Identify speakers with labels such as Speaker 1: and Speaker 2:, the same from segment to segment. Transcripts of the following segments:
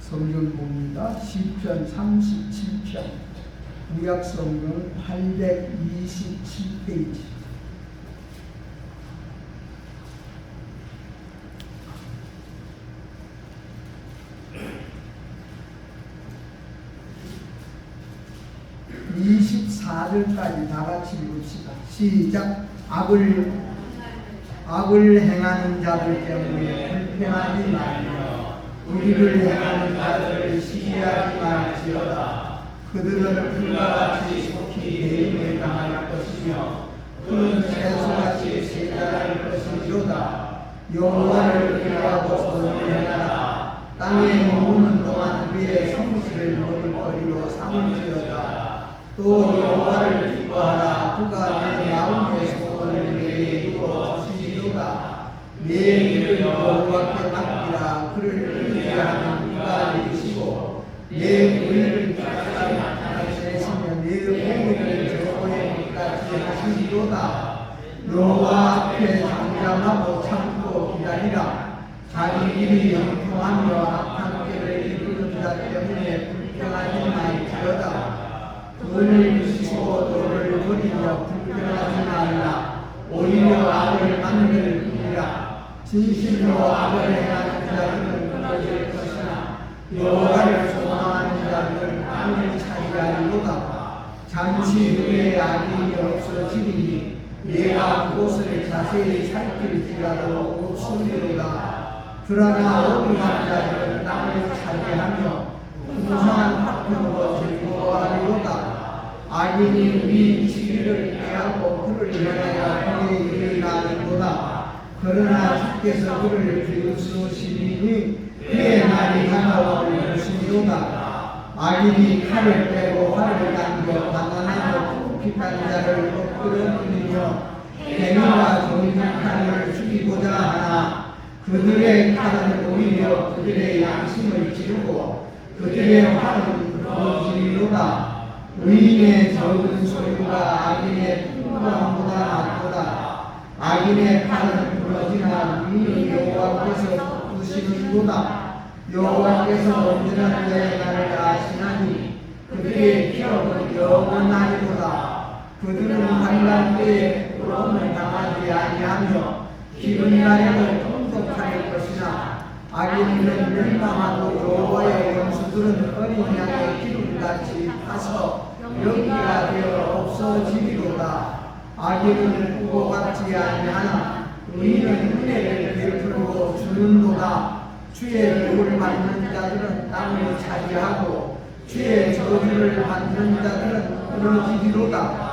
Speaker 1: 성경 봅니다. 시편 37편, 구약성경 827페이지. (24절까지) 다 같이 읽읍시다. 시작. 악을 행하는 자들 때문에 불평하지 말며 의를 행하는 자들을 시기하지 말지어다. 그들은 풀과 같이 속히 대응을 당할 것이며 푸른 채소같이 세자랄 것이로다. 여호와를 피하고 선을 행하라. 땅에 머무는 동안 그의 성실을 먹을거리로 삼을지어다. 또 여호와를 기뻐하라. 그가 내 마음의 소원을 내게 이루어 주시리로다. 내 길을 여호와께 맡기라. 그를 의지하는 그가 이루시고 내 의를 끝까지 나타내시며 내 공의를 저고에까지 하시리로다. 여호와 앞에 잠잠하고 참고 기다리라. 자기 일이 영통하며 악한 길을 이루는 자 때문에 불평하지 말지어다. 돈을 주시고 너를 버리며 불평하지 말라. 오히려 악을 만들 뿐이라. 진실로 악을 행하는 자들은 끊어질 것이나 여호와를 소망하는 자들은 땅을 차지하리로다. 잠시 후에 악이 없어지리니 내가 그곳을 자세히 살필지라도 없으리로다. 그러나 어리한 자들은 땅을 차지하며 풍성한 파편으로 즐거워하리로다. 악인이 우리 지위를 빼앗고 그를 향하여 그의 일을 나누도다. 그러나 주께서 그를 비웃으시리니 그의 날이 가까워 오시리로다. 악인이 칼을 빼고 활을 당겨 가난하고 궁핍한 자를 엎드려뜨리며 행위와 정직한 칼을 죽이고자 하나 그들의 칼은 오히려 그들의 양심을 찌르고 그들의 활은 부러지리로다. 의인의 적은 소유가 악인의 풍부함보다 낫도다. 악인의 팔은 부러지나 의인이 여호와께서 돋구시는도다. 여호와께서 온전한 자의 날을 아시나니 그들의 기업은 영원하리로다. 그들은 환난 때에 부러움을 당하지 아니하며 기근 날에는 통독할 것이나 악인은 멸망하고 여호와의 원수들은 어린 양의 기름같이 타서 연기가 되어 없어지리로다. 악인은 꾸고 같지 아니하나 의인은 은혜를 베풀고 주는도다. 주의 복을 받는 자들은 땅을 차지하고 주의 저주를 받는 자들은 끊어지리로다.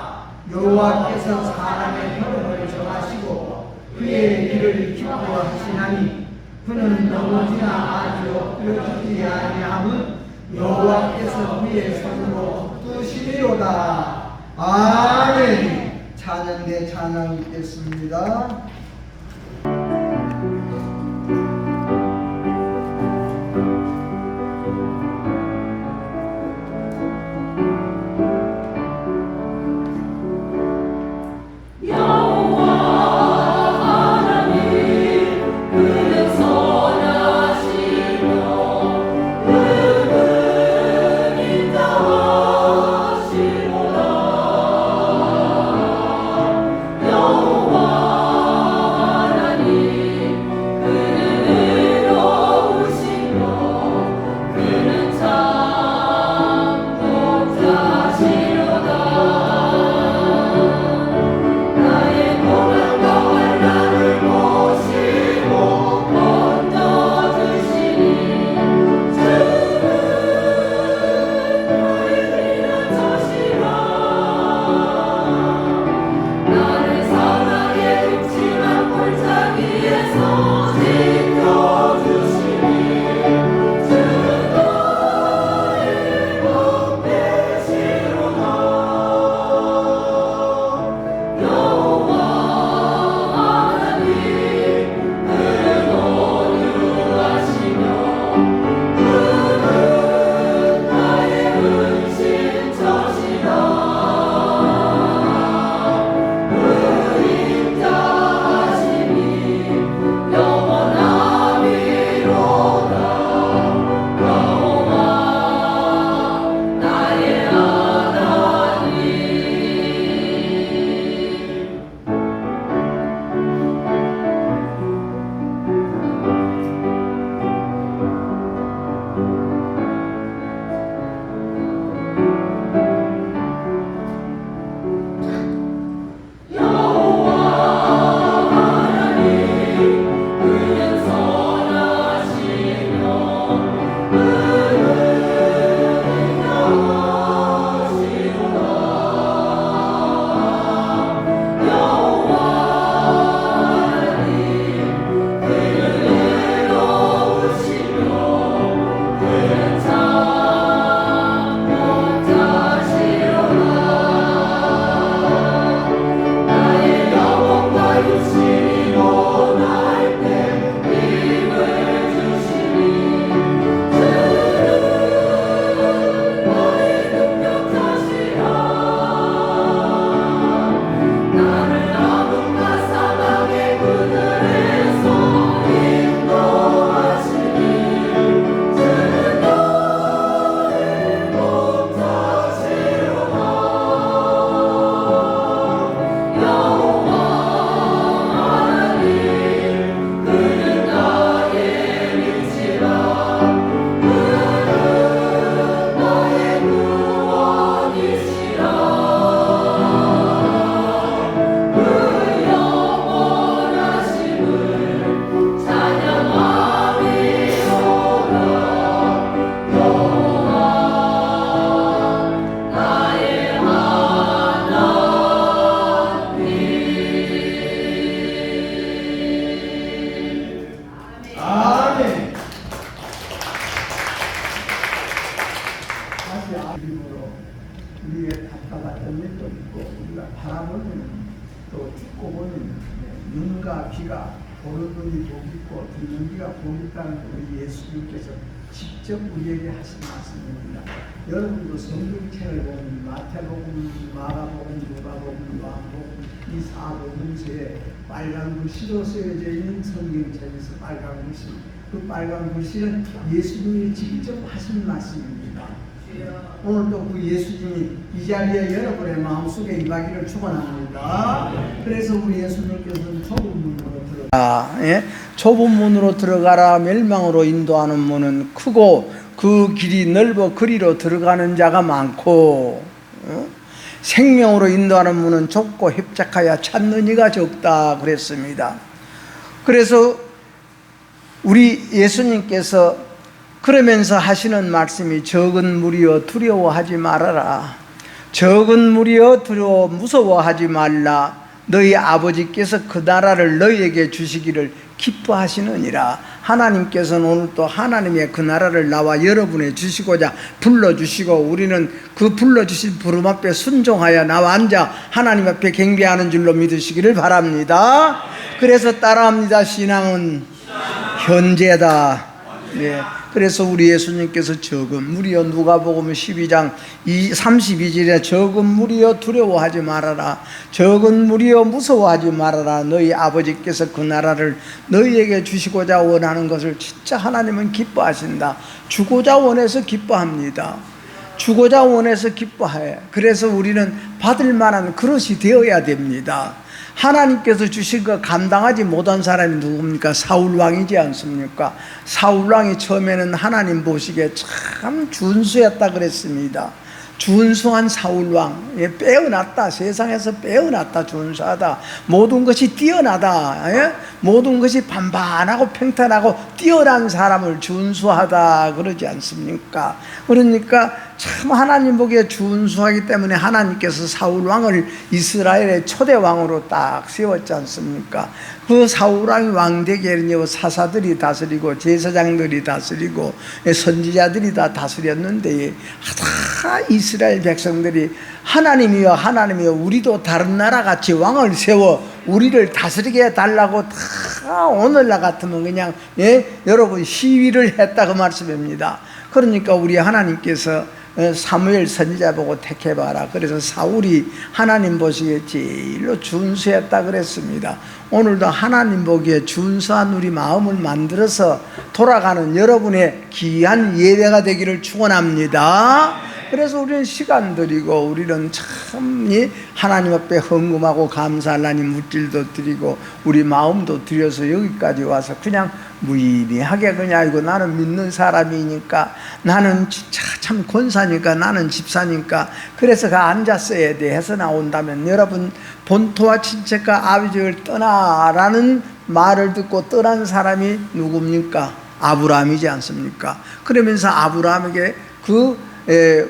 Speaker 1: 여호와께서 사람의 결혼을 정하시고 그의 길을 기뻐하시나니 그는 넘어지나 아주 엎드려지지 아니함은 여호와께서 그의 손으로 붙드시리로다. 아멘. 찬양대 찬양 읽겠습니다.
Speaker 2: 여호와
Speaker 1: 귀가 보는 눈이 복 있고 듣는 귀가 복 있다는 우리 예수님께서 직접 우리에게 하신 말씀입니다. 여러분도 성경책을 보면 마태복음, 마가복음, 누가복음, 요한복음 이 사복음서에 빨간 글씨로 쓰여져 있는 성경책에서 빨간 글씨, 그 빨간 글씨는 예수님이 직접 하신 말씀입니다. 오늘도 그 예수님이 이 자리에 여러분의 마음속에 임하기를 축원합니다. 그래서 우리 예수님께서는 좁은 문으로 좁은 문으로 들어가라. 멸망으로 인도하는 문은 크고 그 길이 넓어 그리로 들어가는 자가 많고 생명으로 인도하는 문은 좁고 협착하여 찾는 이가 적다 그랬습니다. 그래서 우리 예수님께서 그러면서 하시는 말씀이 적은 무리여 두려워하지 말아라. 적은 무리여 무서워하지 말라. 너희 아버지께서 그 나라를 너희에게 주시기를 기뻐하시느니라. 하나님께서는 오늘 또 하나님의 그 나라를 나와 여러분에 주시고자 불러주시고 우리는 그 불러주신 부름 앞에 순종하여 나와 앉아 하나님 앞에 경배하는 줄로 믿으시기를 바랍니다. 그래서 따라합니다. 신앙은 현재다. 네. 그래서 우리 예수님께서 적은 무리여 누가복음 12장 32절에 적은 무리여 두려워하지 말아라. 적은 무리여 무서워하지 말아라. 너희 아버지께서 그 나라를 너희에게 주시고자 원하는 것을 진짜 하나님은 기뻐하신다. 주고자 원해서 기뻐합니다. 주고자 원해서 기뻐해. 그래서 우리는 받을 만한 그릇이 되어야 됩니다. 하나님께서 주신 거 감당하지 못한 사람이 누굽니까? 사울왕이지 않습니까? 사울왕이 처음에는 하나님 보시기에 참 준수했다 그랬습니다. 준수한 사울왕, 빼어났다. 세상에서 빼어났다. 준수하다. 모든 것이 뛰어나다. 예? 모든 것이 반반하고 평탄하고 뛰어난 사람을 준수하다 그러지 않습니까? 그러니까 참 하나님 보기에 준수하기 때문에 하나님께서 사울왕을 이스라엘의 초대왕으로 딱 세웠지 않습니까? 그 사울왕이 왕되기에는 사사들이 다스리고 제사장들이 다스리고 선지자들이 다 다스렸는데 다 이스라엘 백성들이 하나님이여 하나님이여 우리도 다른 나라같이 왕을 세워 우리를 다스리게 해달라고 다 오늘날 같으면 그냥 여러분 시위를 했다 그 말씀입니다. 그러니까 우리 하나님께서 사무엘 선지자 보고 택해봐라. 그래서 사울이 하나님 보시기에 제일로 준수했다 그랬습니다. 오늘도 하나님 보기에 준수한 우리 마음을 만들어서 돌아가는 여러분의 귀한 예배가 되기를 축원합니다. 그래서 우리는 시간 드리고 우리는 참 하나님 앞에 헌금하고 감사할 하나님 물질도 드리고 우리 마음도 드려서 여기까지 와서 그냥 무의미하게 그냥 이거 나는 믿는 사람이니까 나는 진짜 참 권사니까 나는 집사니까 그래서 앉았어야 돼 해서 나온다면 여러분 본토와 친척과 아비집을 떠나라는 말을 듣고 떠난 사람이 누굽니까? 아브라함이지 않습니까? 그러면서 아브라함에게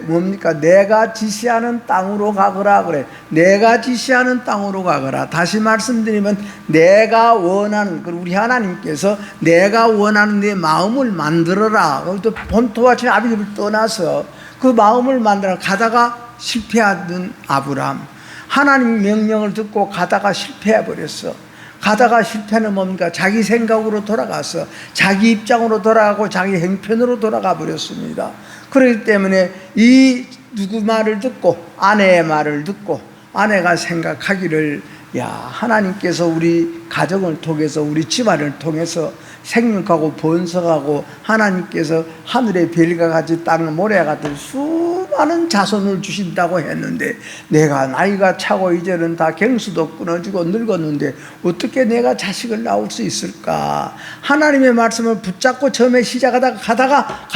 Speaker 1: 뭡니까? 내가 지시하는 땅으로 가거라 그래. 내가 지시하는 땅으로 가거라. 다시 말씀드리면 내가 원하는 우리 하나님께서 내가 원하는 내 마음을 만들어라. 또 본토와 제 아비집을 떠나서 그 마음을 만들어 가다가 실패하던 아브라함 하나님 명령을 듣고 가다가 실패해 버렸어. 가다가 실패는 뭡니까? 자기 생각으로 돌아가서 자기 입장으로 돌아가고 자기 형편으로 돌아가 버렸습니다. 그렇기 때문에 이 누구 말을 듣고 아내의 말을 듣고 아내가 생각하기를 야 하나님께서 우리 가정을 통해서 우리 집안을 통해서 생육하고 번성하고 하나님께서 하늘의 별과 같이 땅 모래 같은 수많은 자손을 주신다고 했는데 내가 나이가 차고 이제는 다 경수도 끊어지고 늙었는데 어떻게 내가 자식을 낳을 수 있을까? 하나님의 말씀을 붙잡고 처음에 시작하다가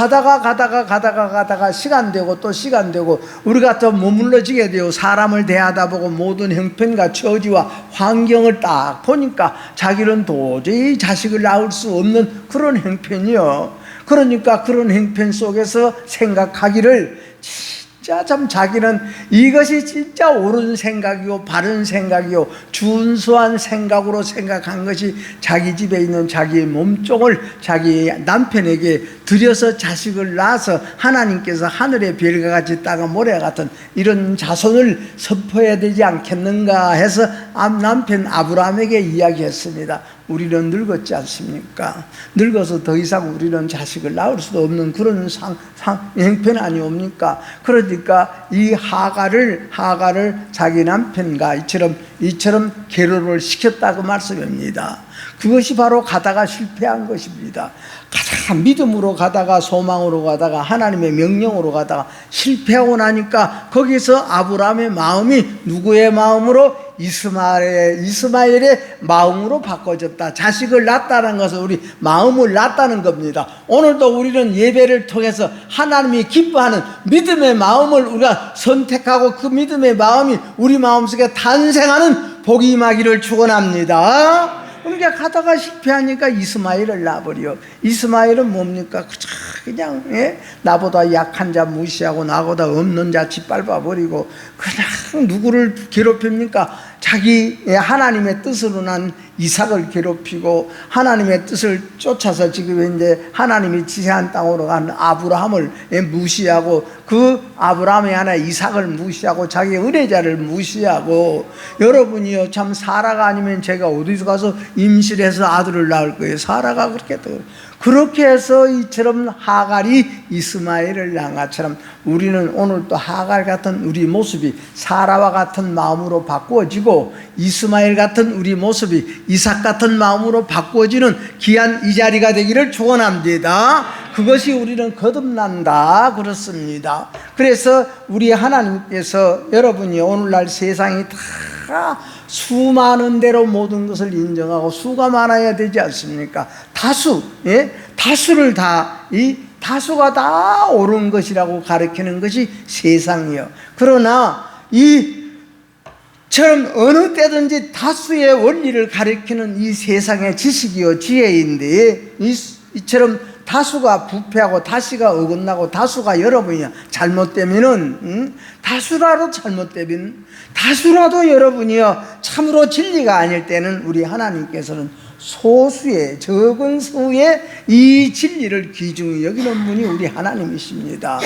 Speaker 1: 가다가 시간 되고 또 시간 되고 우리가 또 머물러지게 되고 사람을 대하다 보고 모든 형편과 처지와 환경을 딱 보니까 자기는 도저히 자식을 낳을 수 없는 그런 형편이요. 그러니까 그런 형편 속에서 생각하기를 진짜 참 자기는 이것이 진짜 옳은 생각이요 바른 생각이요 준수한 생각으로 생각한 것이 자기 집에 있는 자기의 몸종을 자기 남편에게 들여서 자식을 낳아서 하나님께서 하늘의 별과 같이 땅의 모래와 같은 이런 자손을 선포해야 되지 않겠는가 해서 남편 아브라함에게 이야기했습니다. 우리는 늙었지 않습니까? 늙어서 더 이상 우리는 자식을 낳을 수도 없는 그런 형편 아니옵니까? 그러니까 이 하갈을 자기 남편과 이처럼 결혼을 시켰다고 말씀입니다. 그것이 바로 가다가 실패한 것입니다. 가다가 믿음으로 가다가 소망으로 가다가 하나님의 명령으로 가다가 실패하고 나니까 거기서 아브라함의 마음이 누구의 마음으로? 이스마엘의 마음으로 바꿔졌다. 자식을 낳았다는 것은 우리 마음을 낳았다는 겁니다. 오늘도 우리는 예배를 통해서 하나님이 기뻐하는 믿음의 마음을 우리가 선택하고 그 믿음의 마음이 우리 마음속에 탄생하는 복이 임하기를 축원합니다. 그러니까 가다가 실패하니까 이스마엘을 낳아버려. 이스마엘은 뭡니까? 그냥 나보다 약한 자 무시하고 나보다 없는 자 짓밟아버리고 그냥 누구를 괴롭힙니까? 자기 하나님의 뜻으로 난 이삭을 괴롭히고 하나님의 뜻을 쫓아서 지금 이제 하나님이 지시한 땅으로 간 아브라함을 무시하고 그 아브라함의 하나 이삭을 무시하고 자기 은혜자를 무시하고 여러분이요 참 사라가 아니면 제가 어디서 가서 임신을 해서 아들을 낳을 거예요. 사라가 그렇게 해서 이처럼 하갈이 이스마엘을 낳은 것처럼 우리는 오늘 또 하갈 같은 우리 모습이 사라와 같은 마음으로 바꾸어지고 이스마엘 같은 우리 모습이 이삭 같은 마음으로 바꾸어지는 귀한 이 자리가 되기를 축원합니다. 그것이 우리는 거듭난다 그렇습니다. 그래서 우리 하나님께서 여러분이 오늘날 세상이 다 수많은 대로 모든 것을 인정하고 수가 많아야 되지 않습니까? 다수를 다수가 다 옳은 것이라고 가르치는 것이 세상이요. 그러나 이처럼 어느 때든지 다수의 원리를 가르치는 이 세상의 지식이요 지혜인데 이처럼 다수가 부패하고 다수가 어긋나고 다수가 여러분이 잘못되면은 다수라도 여러분이요 참으로 진리가 아닐 때는 우리 하나님께서는 소수의 적은 수의 이 진리를 귀중히 여기는 분이 우리 하나님이십니다.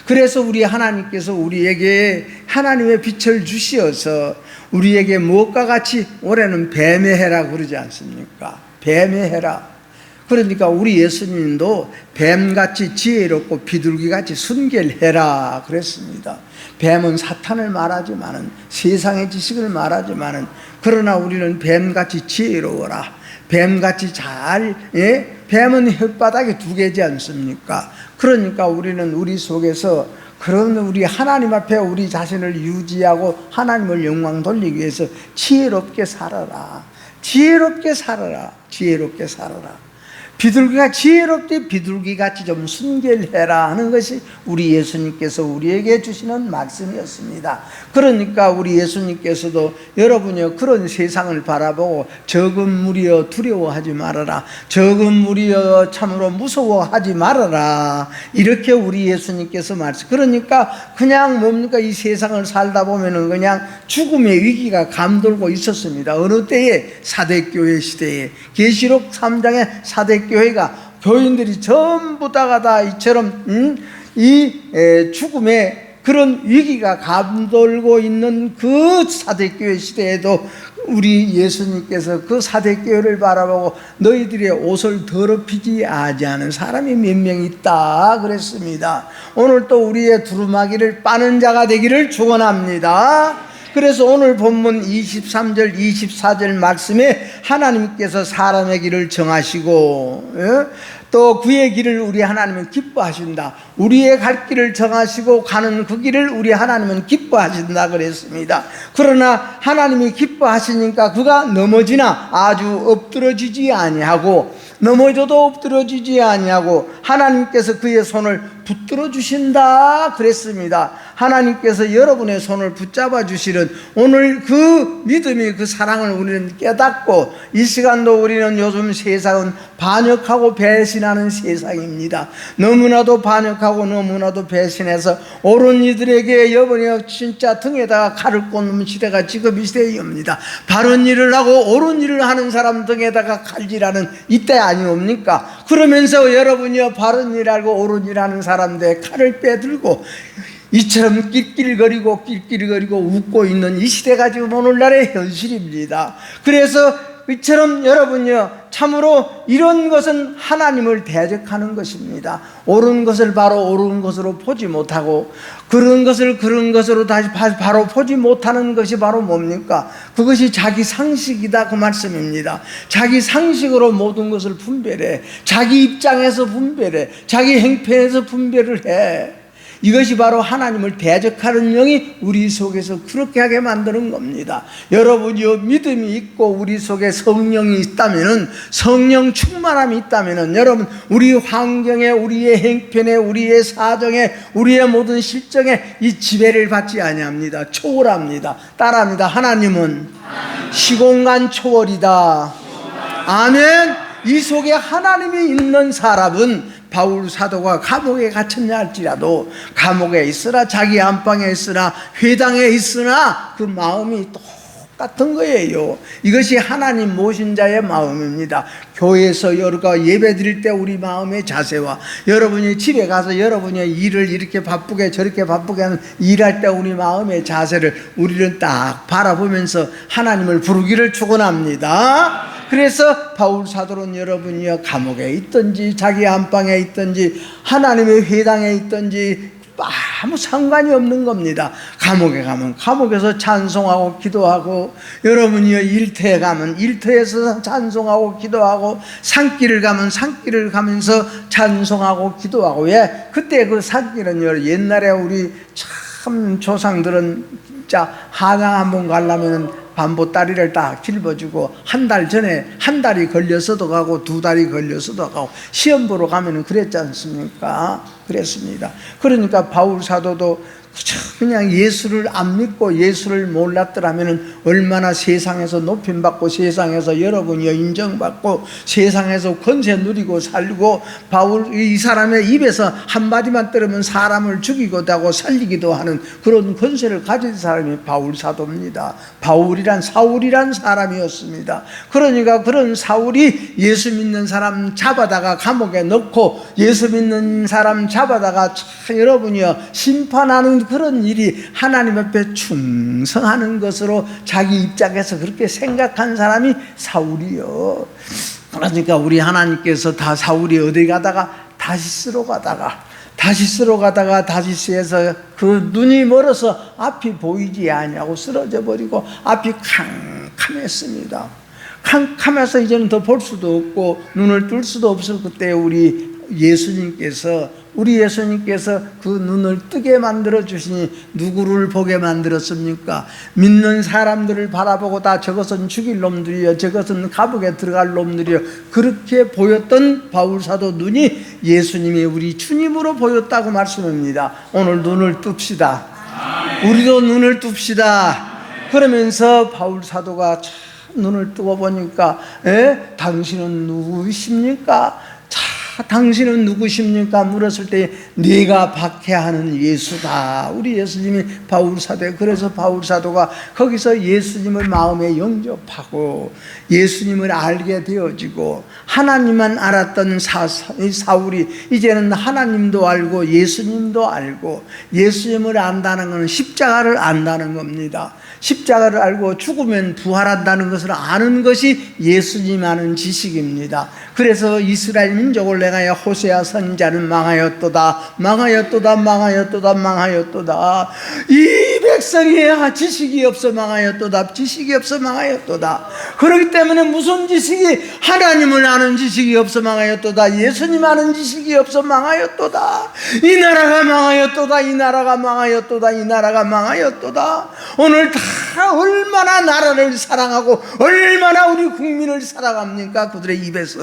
Speaker 1: 그래서 우리 하나님께서 우리에게 하나님의 빛을 주시어서 우리에게 무엇과 같이 올해는 뱀의 해라 그러지 않습니까? 뱀의 해라. 그러니까 우리 예수님도 뱀같이 지혜롭고 비둘기같이 순결해라 그랬습니다. 뱀은 사탄을 말하지만은 세상의 지식을 말하지만은 그러나 우리는 뱀같이 지혜로워라. 뱀같이 뱀은 혓바닥에 두 개지 않습니까? 그러니까 우리는 우리 속에서 그런 우리 하나님 앞에 우리 자신을 유지하고 하나님을 영광 돌리기 위해서 지혜롭게 살아라. 비둘기가 지혜롭게 비둘기같이 좀 순결해라 하는 것이 우리 예수님께서 우리에게 주시는 말씀이었습니다. 그러니까 우리 예수님께서도 여러분이요 그런 세상을 바라보고 적은 무리여 두려워하지 말아라. 적은 무리여 참으로 무서워하지 말아라. 이렇게 우리 예수님께서 말씀. 그러니까 그냥 뭡니까 이 세상을 살다 보면은 그냥 죽음의 위기가 감돌고 있었습니다. 어느 때에 사대교회 시대에 계시록 3장의 사대교회가 교인들이 전부 다가 이처럼 죽음의 그런 위기가 감돌고 있는 그 사대교회 시대에도 우리 예수님께서 그 사대교회를 바라보고 너희들의 옷을 더럽히지 아니하는 사람이 몇 명 있다 그랬습니다. 오늘 또 우리의 두루마기를 빠는 자가 되기를 축원합니다. 그래서 오늘 본문 23절 24절 말씀에 하나님께서 사람의 길을 정하시고 또 그의 길을 우리 하나님은 기뻐하신다. 우리의 갈 길을 정하시고 가는 그 길을 우리 하나님은 기뻐하신다 그랬습니다. 그러나 하나님이 기뻐하시니까 그가 넘어지나 아주 엎드러지지 아니하고 넘어져도 엎드러지지 아니하고 하나님께서 그의 손을 붙들어 주신다 그랬습니다. 하나님께서 여러분의 손을 붙잡아 주시는 오늘 그 믿음이 그 사랑을 우리는 깨닫고 이 시간도 우리는 요즘 세상은 반역하고 배신하는 세상입니다. 너무나도 반역하고 너무나도 배신해서 옳은 이들에게 여러분이 진짜 등에다가 칼을 꽂는 시대가 지금 이 시대입니다. 바른 일을 하고 옳은 일을 하는 사람 등에다가 칼질하는 이때 아니옵니까?
Speaker 2: 그러면서 여러분이요, 바른 일 알고 옳은 일 하는 사람들의 칼을 빼들고 이처럼 낄낄거리고 웃고 있는 이 시대가 지금 오늘날의 현실입니다. 그래서 이처럼 여러분요, 참으로 이런 것은 하나님을 대적하는 것입니다. 옳은 것을 바로 옳은 것으로 보지 못하고 그런 것을 그런 것으로 다시 바로 보지 못하는 것이 바로 뭡니까? 그것이 자기 상식이다, 그 말씀입니다. 자기 상식으로 모든 것을 분별해. 자기 입장에서 분별해. 자기 행편에서 분별을 해. 이것이 바로 하나님을 대적하는 영이 우리 속에서 그렇게 하게 만드는 겁니다. 여러분이 믿음이 있고 우리 속에 성령이 있다면은, 성령 충만함이 있다면은, 여러분 우리 환경에, 우리의 행편에, 우리의 사정에, 우리의 모든 실정에 이 지배를 받지 아니합니다. 초월합니다. 따라합니다. 하나님은 시공간 초월이다. 아멘. 이 속에 하나님이 있는 사람은 바울 사도가 감옥에 갇혔냐 할지라도, 감옥에 있으나 자기 안방에 있으나 회당에 있으나 그 마음이 똑같은 거예요. 이것이 하나님 모신 자의 마음입니다. 교회에서 여러가 예배 드릴 때 우리 마음의 자세와, 여러분이 집에 가서 여러분이 일을 이렇게 바쁘게 저렇게 바쁘게 하는 일할 때 우리 마음의 자세를 우리는 딱 바라보면서 하나님을 부르기를 축원합니다. 그래서 바울 사도는 여러분이요, 감옥에 있든지 자기 안방에 있든지 하나님의 회당에 있든지 아무 상관이 없는 겁니다. 감옥에 가면 감옥에서 찬송하고 기도하고, 여러분이요 일터에 가면 일터에서 찬송하고 기도하고, 산길을 가면 산길을 가면서 찬송하고 기도하고. 왜? 그때 그 산길은요, 옛날에 우리 참 조상들은 진짜 한양 한번 가려면 반보다리를 딱 짊어지고 한 달이 걸려서도 가고 2달이 걸려서도 가고, 시험 보러 가면은 그랬지 않습니까? 그랬습니다. 그러니까 바울 사도도 그냥 예수를 안 믿고 예수를 몰랐더라면 얼마나 세상에서 높임받고 세상에서 여러분이 인정받고 세상에서 권세 누리고 살고, 바울 이 사람의 입에서 한마디만 들으면 사람을 죽이기도 하고 살리기도 하는 그런 권세를 가진 사람이 바울 사도입니다. 바울이란 사울이란 사람이었습니다. 그러니까 그런 사울이 예수 믿는 사람 잡아다가 감옥에 넣고 예수 믿는 사람 잡아다가 여러분이요 심판하는 그런 일이 하나님 앞에 충성하는 것으로 자기 입장에서 그렇게 생각한 사람이 사울이요. 그러니까 우리 하나님께서 다 사울이 어디 가다가 다시스로 가다가 다시스에서 그 눈이 멀어서 앞이 보이지 아니하고 쓰러져 버리고 앞이 캄캄했습니다. 캄캄해서 이제는 더 볼 수도 없고 눈을 뜰 수도 없을 그때 우리 예수님께서 그 눈을 뜨게 만들어 주시니 누구를 보게 만들었습니까? 믿는 사람들을 바라보고 다 저것은 죽일 놈들이요, 저것은 감옥에 들어갈 놈들이요, 그렇게 보였던 바울 사도 눈이 예수님이 우리 주님으로 보였다고 말씀합니다. 오늘 눈을 뜹시다. 우리도 눈을 뜹시다. 그러면서 바울 사도가 참 눈을 뜨고 보니까, 당신은 누구십니까? 당신은 누구십니까? 물었을 때 네가 박해하는 예수다. 우리 예수님이 바울 사도에, 그래서 바울 사도가 거기서 예수님을 마음에 영접하고 예수님을 알게 되어지고, 하나님만 알았던 사울이 이제는 하나님도 알고 예수님도 알고, 예수님을 안다는 것은 십자가를 안다는 겁니다. 십자가를 알고 죽으면 부활한다는 것을 아는 것이 예수님 아는 지식입니다. 그래서 이스라엘 민족을 내가 호세아 선지자는 망하였도다. 이 백성이 지식이 없어 망하였도다. 그렇기 때문에 무슨 지식이, 하나님을 아는 지식이 없어 망하였도다. 예수님 아는 지식이 없어 망하였도다. 이 나라가 망하였도다. 오늘 다 얼마나 나라를 사랑하고 얼마나 우리 국민을 사랑합니까? 그들의 입에서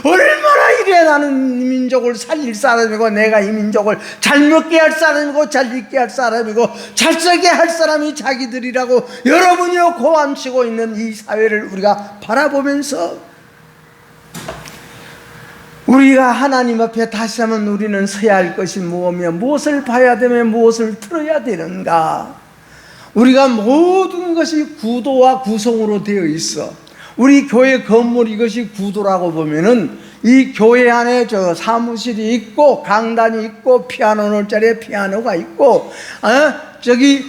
Speaker 2: 얼마나 이래 나는 이 민족을 살릴 사람이고, 내가 이 민족을 잘 먹게 할 사람이고 잘 입게 할 사람이고 잘 살게 할 사람이 자기들이라고 여러분이요 고함치고 있는 이 사회를 우리가 바라보면서, 우리가 하나님 앞에 다시 한번 우리는 서야 할 것이 무엇이며 무엇을 봐야 되며 무엇을 들어야 되는가? 우리가 모든 것이 구도와 구성으로 되어 있어. 우리 교회 건물 이것이 구도라고 보면은 이 교회 안에 저 사무실이 있고 강단이 있고 피아노 놓을 자리에 피아노가 있고 저기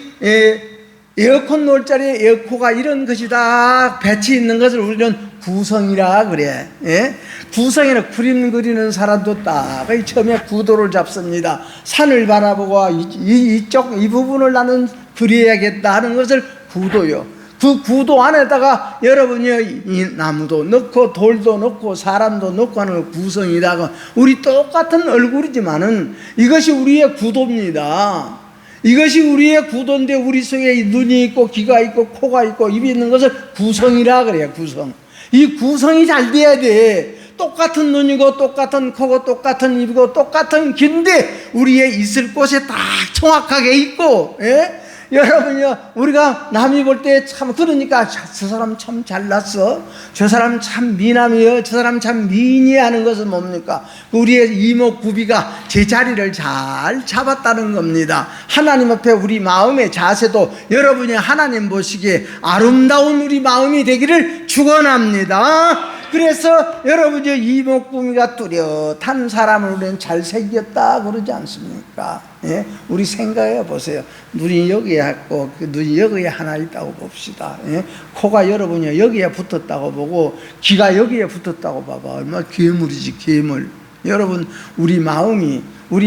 Speaker 2: 에어컨 놓을 자리에 에어컨가 이런 것이 다 배치 있는 것을 우리는 구성이라 그래. 예? 구성에는 그림 그리는 사람도 딱 처음에 구도를 잡습니다. 산을 바라보고 이 부분을 나는 그려야겠다 하는 것을 구도요. 그 구도 안에다가 여러분이 이 나무도 넣고 돌도 넣고 사람도 넣고 하는 걸 구성이다. 우리 똑같은 얼굴이지만은 이것이 우리의 구도입니다. 이것이 우리의 구도인데 우리 속에 눈이 있고 귀가 있고 코가 있고 입이 있는 것을 구성이라 그래요. 구성. 이 구성이 잘 돼야 돼. 똑같은 눈이고 똑같은 코고 똑같은 입이고 똑같은 귀인데 우리의 있을 곳에 딱 정확하게 있고, 예? 여러분요, 우리가 남이 볼 때 참 그러니까 저 사람 참 잘났어, 저 사람 참 미남이요, 저 사람 참 미인이 하는 것은 뭡니까? 우리의 이목구비가 제자리를 잘 잡았다는 겁니다. 하나님 앞에 우리 마음의 자세도 여러분이 하나님 보시기에 아름다운 우리 마음이 되기를 축원합니다. 그래서 여러분이 이목구비가 뚜렷한 사람을 우리는 잘생겼다 그러지 않습니까? 예? 우리 생각해 보세요. 눈이 여기에 있고 눈이 여기에 하나 있다고 봅시다. 예? 코가 여러분이 여기에 붙었다고 보고 귀가 여기에 붙었다고 봐봐. 얼마나 괴물이지, 괴물. 여러분, 우리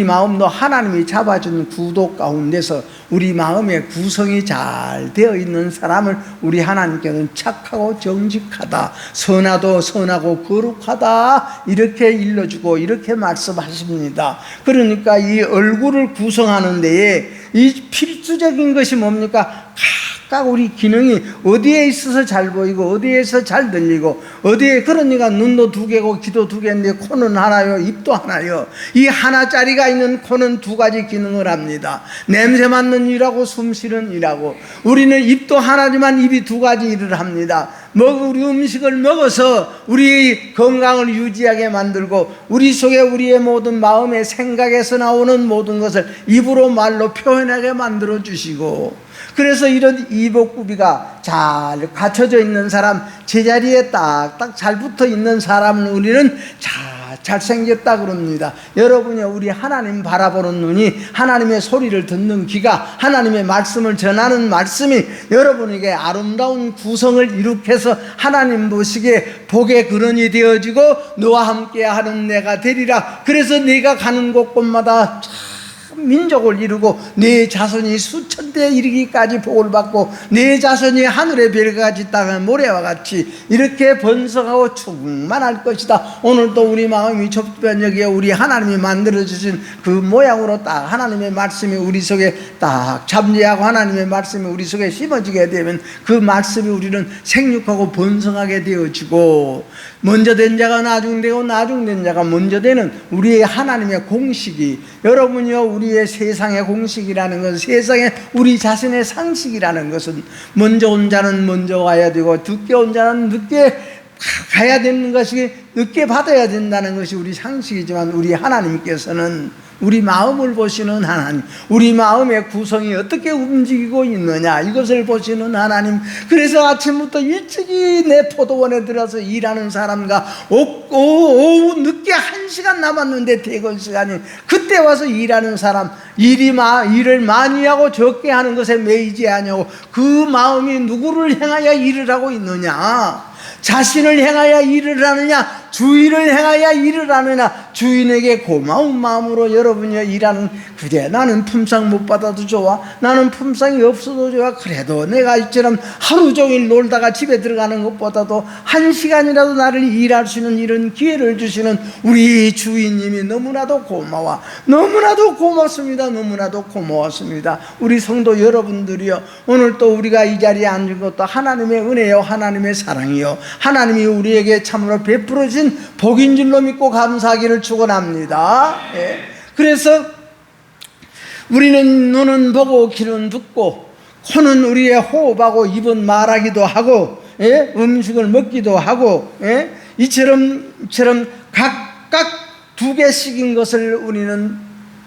Speaker 2: 마음도 하나님이 잡아준 구도 가운데서 우리 마음의 구성이 잘 되어 있는 사람을 우리 하나님께서는 착하고 정직하다, 선하도 선하고 거룩하다 이렇게 일러주고 이렇게 말씀하십니다. 그러니까 이 얼굴을 구성하는 데에 이 필수적인 것이 뭡니까? 각 우리 기능이 어디에 있어서 잘 보이고 어디에서 잘 들리고 어디에, 그러니까 눈도 두 개고 귀도 두 개인데 코는 하나요, 입도 하나요. 이 하나짜리가 있는 코는 두 가지 기능을 합니다. 냄새 맡는 일하고 숨 쉬는 일하고. 우리는 입도 하나지만 입이 두 가지 일을 합니다. 우리 음식을 먹어서 우리 건강을 유지하게 만들고 우리 속에 우리의 모든 마음의 생각에서 나오는 모든 것을 입으로 말로 표현하게 만들어 주시고, 그래서 이런 이목구비가 잘 갖춰져 있는 사람, 제자리에 딱딱 잘 붙어 있는 사람을 우리는 잘생겼다 그럽니다. 여러분이 우리 하나님 바라보는 눈이, 하나님의 소리를 듣는 귀가, 하나님의 말씀을 전하는 말씀이 여러분에게 아름다운 구성을 일으켜서 하나님 보시기에 복의 근원이 되어지고 너와 함께 하는 내가 되리라. 그래서 네가 가는 곳곳마다 민족을 이루고 내 자손이 수천 대 이르기까지 복을 받고 내 자손이 하늘의 별같이 땅의 모래와 같이 이렇게 번성하고 충만할 것이다. 오늘도 우리 마음이 좁은 여기에 우리 하나님이 만들어주신 그 모양으로 딱 하나님의 말씀이 우리 속에 딱 잠재하고 하나님의 말씀이 우리 속에 심어지게 되면 그 말씀이 우리는 생육하고 번성하게 되어지고, 먼저 된 자가 나중되고 나중된 자가 먼저 되는 우리의 하나님의 공식이, 여러분이요, 우리의 세상의 공식이라는 것은, 세상에 우리 자신의 상식이라는 것은 먼저 온 자는 먼저 와야 되고 늦게 온 자는 늦게 가야 되는 것이, 늦게 받아야 된다는 것이 우리 상식이지만, 우리 하나님께서는 우리 마음을 보시는 하나님, 우리 마음의 구성이 어떻게 움직이고 있느냐 이것을 보시는 하나님. 그래서 아침부터 일찍이 내 포도원에 들어서 일하는 사람과 오후 늦게 1시간 남았는데 퇴근 시간이, 그때 와서 일하는 사람, 일을 많이 하고 적게 하는 것에 매이지 아니하고 그 마음이 누구를 향하여 일을 하고 있느냐? 자신을 향하여 일을 하느냐, 주인을 향하여 일을 하느냐? 주인에게 고마운 마음으로 여러분이 일하는, 그래 나는 품상 못 받아도 좋아, 나는 품상이 없어도 좋아, 그래도 내가 이처럼 하루 종일 놀다가 집에 들어가는 것보다도 1시간이라도 나를 일할 수 있는 이런 기회를 주시는 우리 주인님이 너무나도 고마워, 너무나도 고맙습니다. 너무나도 고마웠습니다. 우리 성도 여러분들이요, 오늘 또 우리가 이 자리에 앉은 것도 하나님의 은혜요, 하나님의 사랑이요, 하나님이 우리에게 참으로 베풀어 주신 복인 줄로 믿고 감사하기를 축원합니다. 예. 그래서 우리는 눈은 보고 귀는 듣고 코는 우리의 호흡하고 입은 말하기도 하고, 예? 음식을 먹기도 하고, 예? 이처럼 각각 두 개씩인 것을 우리는,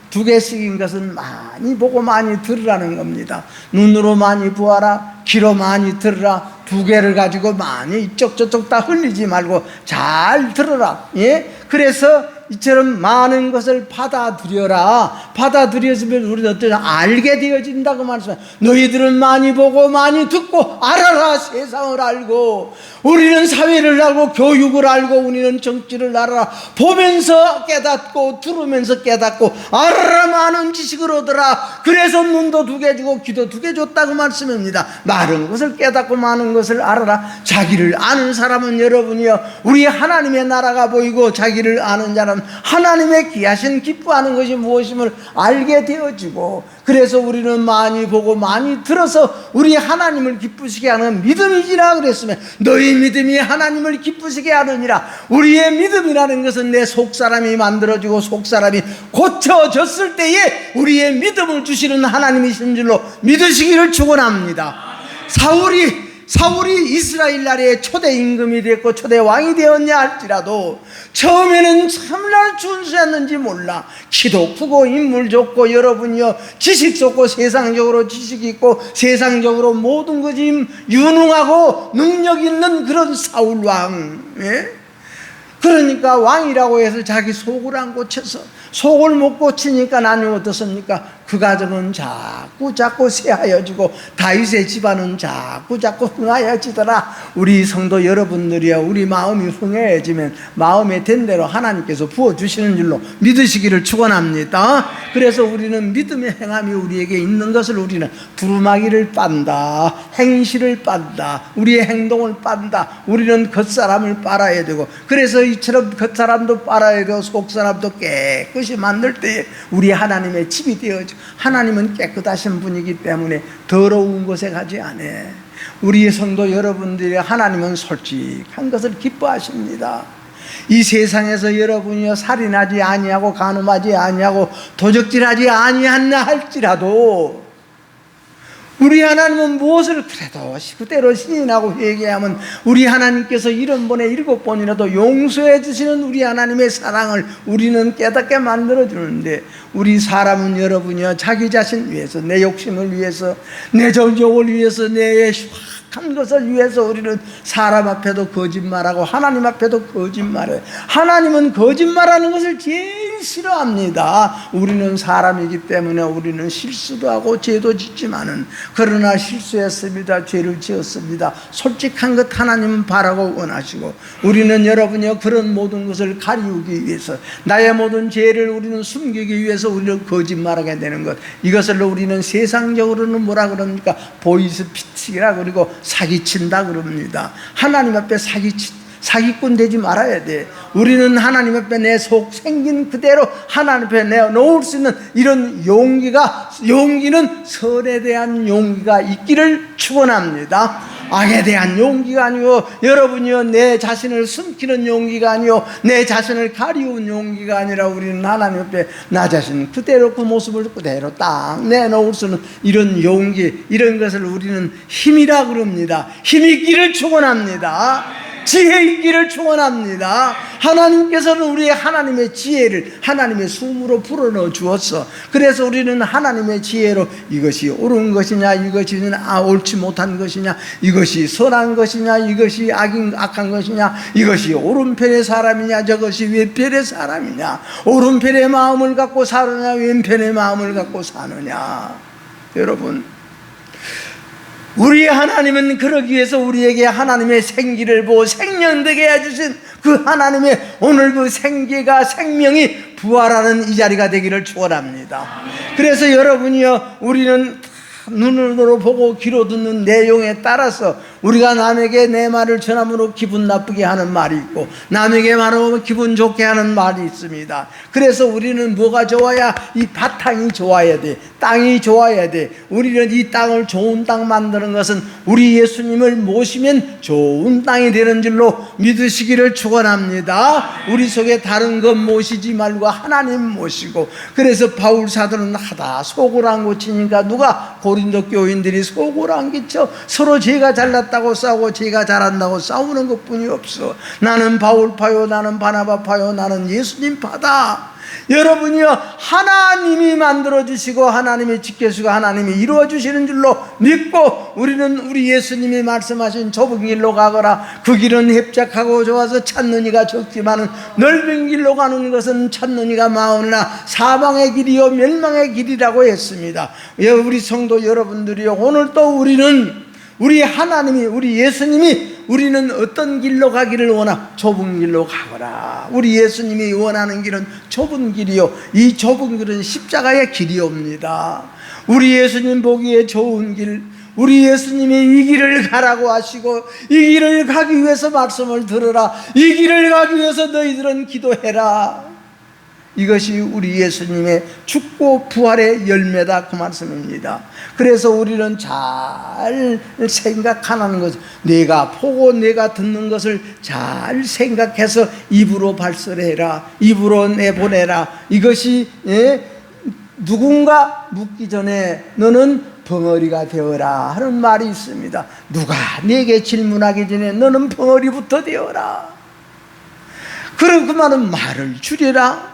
Speaker 2: 두 개씩인 것은 많이 보고 많이 들으라는 겁니다. 눈으로 많이 보아라, 귀로 많이 들으라, 두 개를 가지고 많이 이쪽 저쪽 다 흘리지 말고 잘 들어라. 예? 그래서 이처럼 많은 것을 받아들여라. 받아들여지면 우리는 어떤 알게 되어진다고 말씀합니다. 너희들은 많이 보고 많이 듣고 알아라. 세상을 알고 우리는 사회를 알고 교육을 알고 우리는 정치를 알아라. 보면서 깨닫고 들으면서 깨닫고 알아라. 많은 지식을 얻어라. 그래서 눈도 두 개 주고 귀도 두 개 줬다고 말씀합니다. 많은 것을 깨닫고 많은 것을 알아라. 자기를 아는 사람은 여러분이요, 우리 하나님의 나라가 보이고 자기를 아는 자는 하나님의 귀하신 기뻐하는 것이 무엇임을 알게 되어지고, 그래서 우리는 많이 보고 많이 들어서 우리 하나님을 기쁘시게 하는 믿음이지라 그랬으면 너희 믿음이 하나님을 기쁘시게 하느니라. 우리의 믿음이라는 것은 내 속사람이 만들어지고 속사람이 고쳐졌을 때에 우리의 믿음을 주시는 하나님이신 줄로 믿으시기를 축원합니다. 사울이 이스라엘 나라의 초대 임금이 됐고 초대 왕이 되었냐 할지라도 처음에는 참날 준수했는지 몰라. 키도 크고 인물 좋고 여러분이요, 지식 좋고 세상적으로 지식 있고 세상적으로 모든 것이 유능하고 능력 있는 그런 사울 왕. 예? 그러니까 왕이라고 해서 자기 속을 안 고쳐서, 속을 못 고치니까 나중에 어떻습니까? 그 가정은 자꾸 쇠하여지고 다윗의 집안은 자꾸 흥하여지더라. 우리 성도 여러분들이요, 우리 마음이 흥해지면 마음에 된 대로 하나님께서 부어주시는 줄로 믿으시기를 축원합니다. 그래서 우리는 믿음의 행함이 우리에게 있는 것을 우리는 두루마기를 빤다, 행실을 빤다, 우리의 행동을 빤다. 우리는 겉사람을 빨아야 되고, 그래서 이처럼 겉사람도 빨아야 되고 속사람도 깨끗이 만들 때에 우리 하나님의 집이 되어지고, 하나님은 깨끗하신 분이기 때문에 더러운 곳에 가지 않아. 우리 성도 여러분들이 하나님은 솔직한 것을 기뻐하십니다. 이 세상에서 여러분이요, 살인하지 아니하고 간음하지 아니하고 도적질하지 아니하나 할지라도 우리 하나님은 무엇을 그래도 그대로 시인하고 회개하면 우리 하나님께서 70번에 7번이라도 용서해 주시는 우리 하나님의 사랑을 우리는 깨닫게 만들어 주는데, 우리 사람은 여러분이요, 자기 자신 위해서, 내 욕심을 위해서, 내 정욕을 위해서, 내 한 것을 위해서 우리는 사람 앞에도 거짓말하고 하나님 앞에도 거짓말해요. 하나님은 거짓말하는 것을 제일 싫어합니다. 우리는 사람이기 때문에 우리는 실수도 하고 죄도 짓지만은, 그러나 실수했습니다, 죄를 지었습니다, 솔직한 것 하나님은 바라고 원하시고, 우리는 여러분이요, 그런 모든 것을 가리우기 위해서, 나의 모든 죄를 우리는 숨기기 위해서 우리는 거짓말하게 되는 것, 이것을 우리는 세상적으로는 뭐라 그럽니까? 보이스피싱이라 그리고 사기친다 그럽니다. 하나님 앞에 사기꾼 되지 말아야 돼. 우리는 하나님 앞에 내 속 생긴 그대로 하나님 앞에 내놓을 수 있는 이런 용기는 선에 대한 용기가 있기를 축원합니다. 악에 대한 용기가 아니고, 여러분이요, 내 자신을 숨기는 용기가 아니요, 내 자신을 가리운 용기가 아니라 우리는 하나님 앞에 나 자신 그대로, 그 모습을 그대로 딱 내놓을 수 있는 이런 용기, 이런 것을 우리는 힘이라 그럽니다. 힘 있기를 축원합니다. 지혜 있기를 축원합니다. 하나님께서는 우리의 하나님의 지혜를 하나님의 숨으로 불어넣어 주었어. 그래서 우리는 하나님의 지혜로 이것이 옳은 것이냐, 이것이 옳지 못한 것이냐, 이것이 선한 것이냐, 이것이 악한 것이냐, 이것이 오른편의 사람이냐, 저것이 왼편의 사람이냐, 오른편의 마음을 갖고 사느냐, 왼편의 마음을 갖고 사느냐. 여러분, 우리 하나님은 그러기 위해서 우리에게 하나님의 생기를 보고 생명되게 해주신 그 하나님의 오늘 그 생기가, 생명이 부활하는 이 자리가 되기를 축원합니다. 그래서 여러분이요, 우리는 눈으로 보고 귀로 듣는 내용에 따라서 우리가 남에게 내 말을 전함으로 기분 나쁘게 하는 말이 있고, 남에게 말하면 기분 좋게 하는 말이 있습니다. 그래서 우리는 뭐가 좋아야? 이 바탕이 좋아야 돼, 땅이 좋아야 돼. 우리는 이 땅을 좋은 땅 만드는 것은 우리 예수님을 모시면 좋은 땅이 되는 줄로 믿으시기를 축원합니다. 우리 속에 다른 것 모시지 말고 하나님 모시고. 그래서 바울 사도는 하다 속을 안 고치니까 누가? 고린도 교인들이 속을 안 고쳐 서로 제가 잘났다고 싸우고 제가 잘한다고 싸우는 것뿐이 없어. 나는 바울 파요, 나는 바나바 파요, 나는 예수님 파다. 여러분이요, 하나님이 만들어주시고 하나님이 지켜주시고 하나님이 이루어주시는 줄로 믿고 우리는 우리 예수님이 말씀하신 좁은 길로 가거라. 그 길은 협착하고 좋아서 찾는 이가 적지만은 넓은 길로 가는 것은 찾는 이가 많으나 사망의 길이요 멸망의 길이라고 했습니다. 우리 성도 여러분들이요, 오늘 또 우리 하나님이, 우리 예수님이 우리는 어떤 길로 가기를 원하? 좁은 길로 가거라. 우리 예수님이 원하는 길은 좁은 길이요, 이 좁은 길은 십자가의 길이옵니다. 우리 예수님 보기에 좋은 길, 우리 예수님이 이 길을 가라고 하시고 이 길을 가기 위해서 말씀을 들으라, 이 길을 가기 위해서 너희들은 기도해라. 이것이 우리 예수님의 죽고 부활의 열매다, 그 말씀입니다. 그래서 우리는 잘 생각하는 것, 내가 보고 내가 듣는 것을 잘 생각해서 입으로 발설해라, 입으로 내보내라. 이것이 누군가 묻기 전에 너는 벙어리가 되어라 하는 말이 있습니다. 누가 내게 질문하기 전에 너는 벙어리부터 되어라. 그럼 그 말은 말을 줄여라.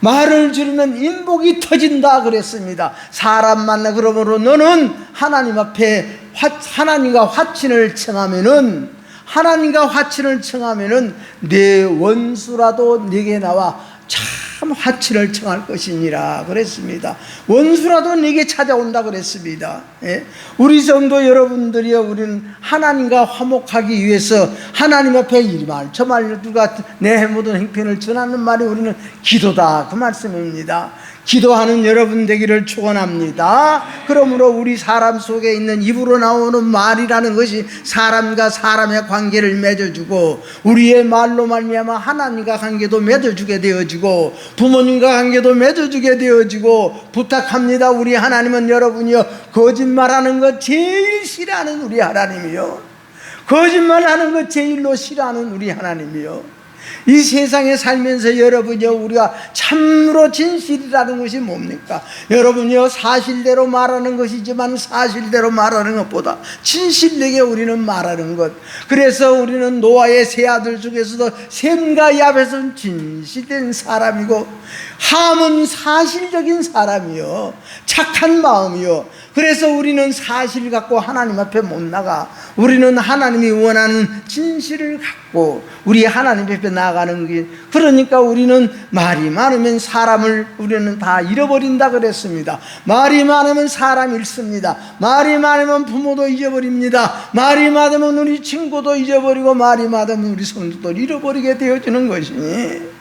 Speaker 2: 말을 줄이면 인복이 터진다 그랬습니다. 사람 만나 그러므로 너는 하나님 앞에 하나님과 화친을 청하면은, 하나님과 화친을 청하면은 내 원수라도 네게 나와 참 화친을 청할 것이니라 그랬습니다. 원수라도 네게 찾아온다 그랬습니다. 우리 성도 여러분들이요, 우리는 하나님과 화목하기 위해서 하나님 앞에 이 말 저 말 누가 내 해모든 행편을 전하는 말이 우리는 기도다, 그 말씀입니다. 기도하는 여러분 되기를 축원합니다. 그러므로 우리 사람 속에 있는 입으로 나오는 말이라는 것이 사람과 사람의 관계를 맺어주고, 우리의 말로 말미암아 하나님과 관계도 맺어주게 되어지고, 부모님과 관계도 맺어주게 되어지고, 부탁합니다. 우리 하나님은 여러분이요, 거짓말하는 것 제일 싫어하는 우리 하나님이요, 거짓말하는 것 제일로 싫어하는 우리 하나님이요. 이 세상에 살면서 여러분이요, 우리가 참으로 진실이라는 것이 뭡니까? 여러분이요, 사실대로 말하는 것이지만 사실대로 말하는 것보다 진실되게 우리는 말하는 것. 그래서 우리는 노아의 세 아들 중에서도 셈과 야벳은 진실된 사람이고 함은 사실적인 사람이요, 착한 마음이요. 그래서 우리는 사실 갖고 하나님 앞에 못 나가. 우리는 하나님이 원하는 진실을 갖고 우리 하나님 앞에 나가는 길. 그러니까 우리는 말이 많으면 사람을 우리는 다 잃어버린다 그랬습니다. 말이 많으면 사람 잃습니다. 말이 많으면 부모도 잊어버립니다. 말이 많으면 우리 친구도 잊어버리고 말이 많으면 우리 성도도 잃어버리게 되어지는 것이니,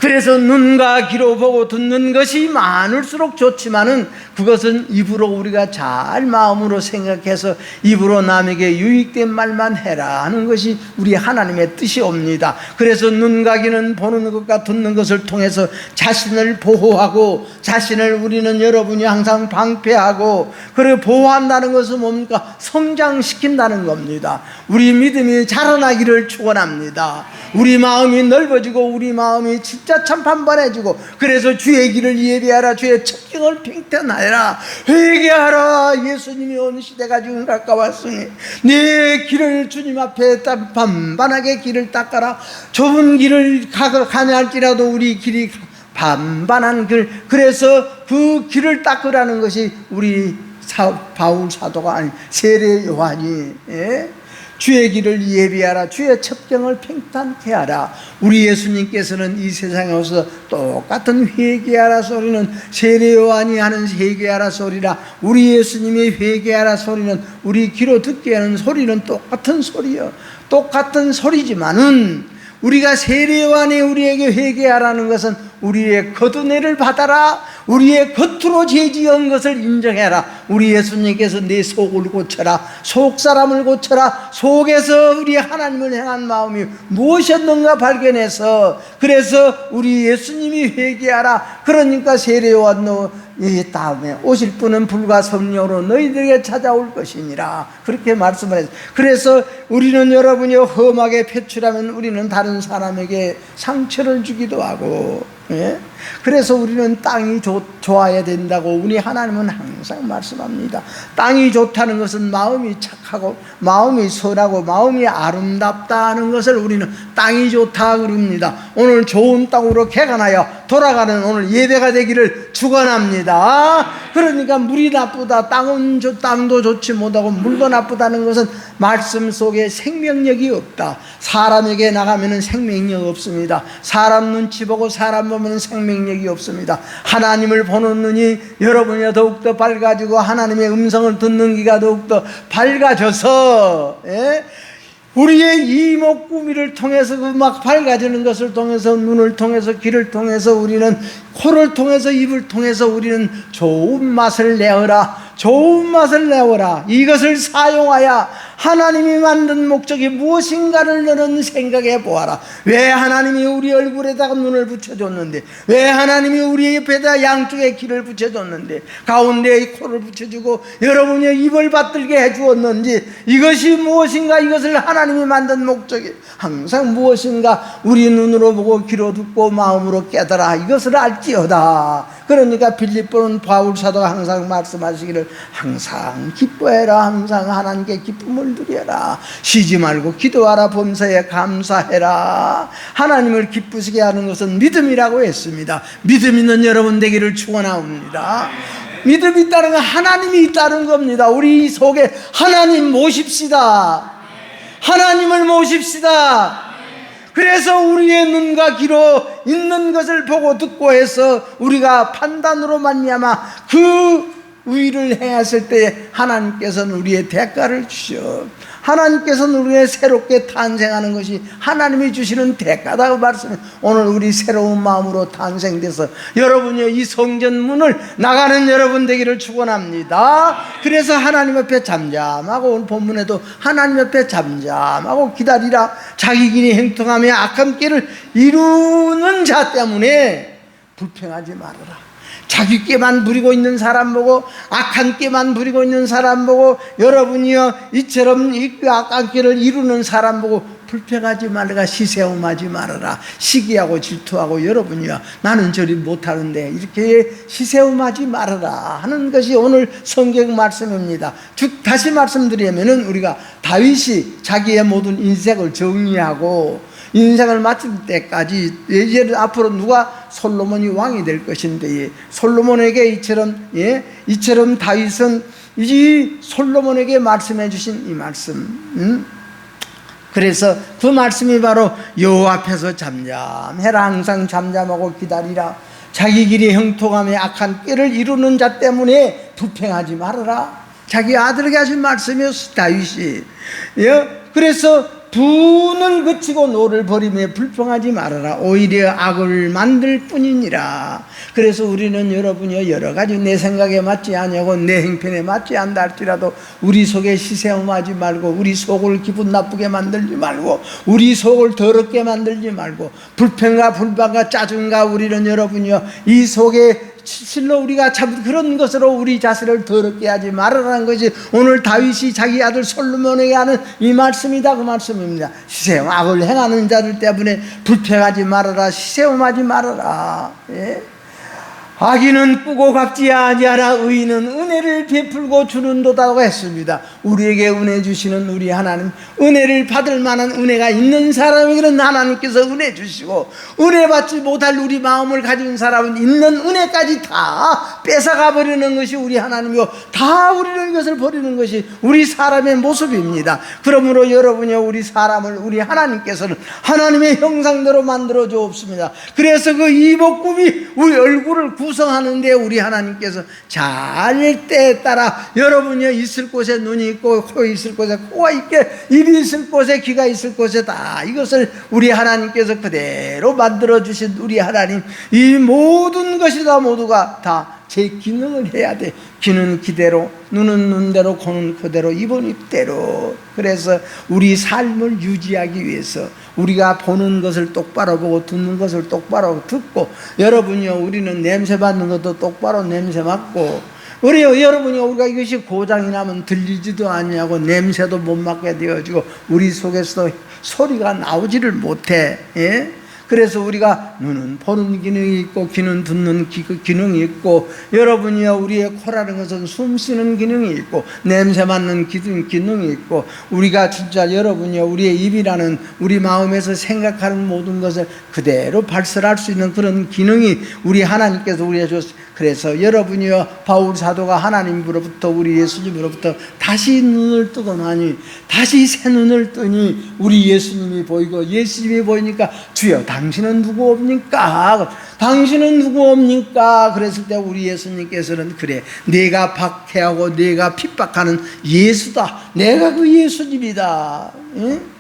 Speaker 2: 그래서 눈과 귀로 보고 듣는 것이 많을수록 좋지만은 그것은 입으로 우리가 잘 마음으로 생각해서 입으로 남에게 유익된 말만 해라 하는 것이 우리 하나님의 뜻이옵니다. 그래서 눈과 귀는 보는 것과 듣는 것을 통해서 자신을 보호하고, 자신을 우리는 여러분이 항상 방패하고, 그리고 보호한다는 것은 뭡니까? 성장시킨다는 겁니다. 우리 믿음이 자라나기를 축원합니다. 우리 마음이 넓어지고 우리 마음이 진짜 참 반반해지고, 그래서 주의 길을 예비하라, 주의 첩경을 팽탄하여라, 회개하라. 예수님이 온 시대가 지금 가까웠으니 내 길을 주님 앞에 반반하게 길을 닦아라. 좁은 길을 가냐 할지라도 우리 길이 반반한 길, 그래서 그 길을 닦으라는 것이 우리 바울 사도가 아닌 세례 요한이, 주의 길을 예비하라, 주의 첩경을 팽탄케 하라. 우리 예수님께서는 이 세상에 오셔서 똑같은 회개하라 소리는 세례 요한이 하는 회개하라 소리라, 우리 예수님의 회개하라 소리는, 우리 귀로 듣게 하는 소리는 똑같은 소리요, 똑같은 소리지만은 우리가 세례 요한이 우리에게 회개하라는 것은 우리의 겉은혜를 받아라, 우리의 겉으로 죄지은 것을 인정해라. 우리 예수님께서 내 속을 고쳐라, 속사람을 고쳐라, 속에서 우리 하나님을 향한 마음이 무엇이었는가 발견해서, 그래서 우리 예수님이 회개하라. 그러니까 세례 요한 이 다음에 오실 분은 불과 성령으로 너희들에게 찾아올 것이니라, 그렇게 말씀을 했어요. 그래서 우리는 여러분이 험하게 표출하면 우리는 다른 사람에게 상처를 주기도 하고, 예? 그래서 우리는 땅이 좋아야 된다고 우리 하나님은 항상 말씀합니다. 땅이 좋다는 것은 마음이 착하고 마음이 선하고 마음이 아름답다는 것을 우리는 땅이 좋다 그럽니다. 오늘 좋은 땅으로 개간하여 돌아가는 오늘 예배가 되기를 축원합니다. 그러니까 물이 나쁘다, 땅도 좋지 못하고 물도 나쁘다는 것은 말씀 속에 생명력이 없다. 사람에게 나가면 생명력 없습니다. 사람 눈치 보고 사람 보면 생명력이 없습니다. 하나님을 보는 눈이 여러분이 더욱더 밝아지고 하나님의 음성을 듣는 귀가 더욱더 밝아져서, 예? 우리의 이목구비를 통해서 그 막 밝아지는 것을 통해서 눈을 통해서 귀를 통해서 우리는 코를 통해서 입을 통해서 우리는 좋은 맛을 내어라, 좋은 맛을 내어라. 이것을 사용하여 하나님이 만든 목적이 무엇인가를 너는 생각해 보아라. 왜 하나님이 우리 얼굴에다가 눈을 붙여줬는데, 왜 하나님이 우리 옆에다 양쪽에 귀를 붙여줬는데, 가운데에 코를 붙여주고 여러분의 입을 받들게 해주었는지, 이것이 무엇인가, 이것을 하나님이 만든 목적이 항상 무엇인가 우리 눈으로 보고 귀로 듣고 마음으로 깨달아 이것을 알지어다. 그러니까 빌립보는 바울 사도가 항상 말씀하시기를 항상 기뻐해라, 항상 하나님께 기쁨을 드려라, 쉬지 말고 기도하라, 범사에 감사해라. 하나님을 기쁘시게 하는 것은 믿음이라고 했습니다. 믿음 있는 여러분 되기를 축원합니다. 믿음이 있다는 건 하나님이 있다는 겁니다. 우리 속에 하나님 모십시다. 하나님을 모십시다. 그래서 우리의 눈과 귀로 있는 것을 보고 듣고 해서 우리가 판단으로 말미암아 그 의를 행했을 때 하나님께서는 우리의 대가를 주셔. 하나님께서는 우리의 새롭게 탄생하는 것이 하나님이 주시는 대가다고 말씀해. 오늘 우리 새로운 마음으로 탄생돼서 여러분이 이 성전 문을 나가는 여러분 되기를 축원합니다. 그래서 하나님 옆에 잠잠하고, 오늘 본문에도 하나님 옆에 잠잠하고 기다리라. 자기 길이 행통하며 악한 길을 이루는 자 때문에 불평하지 말아라. 자기 꾀만 부리고 있는 사람 보고, 악한 꾀만 부리고 있는 사람 보고, 여러분이요 이처럼 이 악한 꾀를 이루는 사람 보고 불평하지 말아라. 시세움하지 말아라. 시기하고 질투하고 여러분이요 나는 저리 못하는데 이렇게 시세움하지 말아라 하는 것이 오늘 성경 말씀입니다. 다시 말씀드리면은 우리가 다윗이 자기의 모든 인생을 정리하고 인생을 마칠 때까지 이제 앞으로 누가 솔로몬이 왕이 될 것인데, 솔로몬에게 이처럼 다윗은 이 솔로몬에게 말씀해 주신 이 말씀, 그래서 그 말씀이 바로 여호와 앞에서 잠잠해라. 항상 잠잠하고 기다리라. 자기 길이 형통하며 악한 꾀를 이루는 자 때문에 불평하지 말아라. 자기 아들에게 하신 말씀이었어, 다윗이. 그래서 분을 그치고 노를 버리며 불평하지 말아라. 오히려 악을 만들 뿐이니라. 그래서 우리는 여러분이 여러 가지 내 생각에 맞지 않냐고 내 행편에 맞지 않다 할지라도 우리 속에 시세움하지 말고, 우리 속을 기분 나쁘게 만들지 말고, 우리 속을 더럽게 만들지 말고, 불평과 불만과 짜증과 우리는 여러분이요 이 속에 실로 우리가 참 그런 것으로 우리 자신을 더럽게 하지 말아라는 것이 오늘 다윗이 자기 아들 솔로몬에게 하는 이 말씀이다, 그 말씀입니다. 시세움, 악을 행하는 자들 때문에 불평하지 말아라. 시세움하지 말아라. 예? 악인은 꾸고 갚지 아니하라. 의인은 은혜를 베풀고 주는도다고 했습니다. 우리에게 은혜 주시는 우리 하나님, 은혜를 받을 만한 은혜가 있는 사람에게는 하나님께서 은혜 주시고, 은혜 받지 못할 우리 마음을 가진 사람은 있는 은혜까지 다 뺏어가 버리는 것이 우리 하나님이고, 다 우리는 이것을 버리는 것이 우리 사람의 모습입니다. 그러므로 여러분이 우리 사람을 우리 하나님께서는 하나님의 형상대로 만들어 주옵습니다. 그래서 그 이목구비 우리 얼굴을 구성하는데 우리 하나님께서 잘 때에 따라 여러분이 있을 곳에 눈이 있고, 코 있을 곳에 코가 있게, 입이 있을 곳에 귀가 있을 곳에 다 이것을 우리 하나님께서 그대로 만들어 주신 우리 하나님, 이 모든 것이 다 모두가 다 제 기능을 해야 돼. 귀는 귀대로, 눈은 눈대로, 코는 코대로, 입은 입대로. 그래서 우리 삶을 유지하기 위해서 우리가 보는 것을 똑바로 보고 듣는 것을 똑바로 듣고, 여러분이요 우리는 냄새 맡는 것도 똑바로 냄새 맡고, 우리요 여러분이 우리가 이것이 고장이 나면 들리지도 않냐고 냄새도 못 맡게 되어지고 우리 속에서 소리가 나오지를 못해. 예? 그래서 우리가 눈은 보는 기능이 있고 귀는 듣는 기능이 있고, 여러분이요, 우리의 코라는 것은 숨 쉬는 기능이 있고 냄새 맡는 기능이 있고, 우리가 진짜 여러분이요, 우리의 입이라는 우리 마음에서 생각하는 모든 것을 그대로 발설할 수 있는 그런 기능이 우리 하나님께서 우리에게 줬어요. 그래서 여러분이요, 바울 사도가 하나님으로부터, 우리 예수님으로부터 다시 눈을 뜨고 나니, 다시 새 눈을 뜨니 우리 예수님이 보이고, 예수님이 보이니까 주여 당신은 누구옵니까? 당신은 누구옵니까? 그랬을 때 우리 예수님께서는 그래, 내가 박해하고 내가 핍박하는 예수다, 내가 그 예수님이다. 응?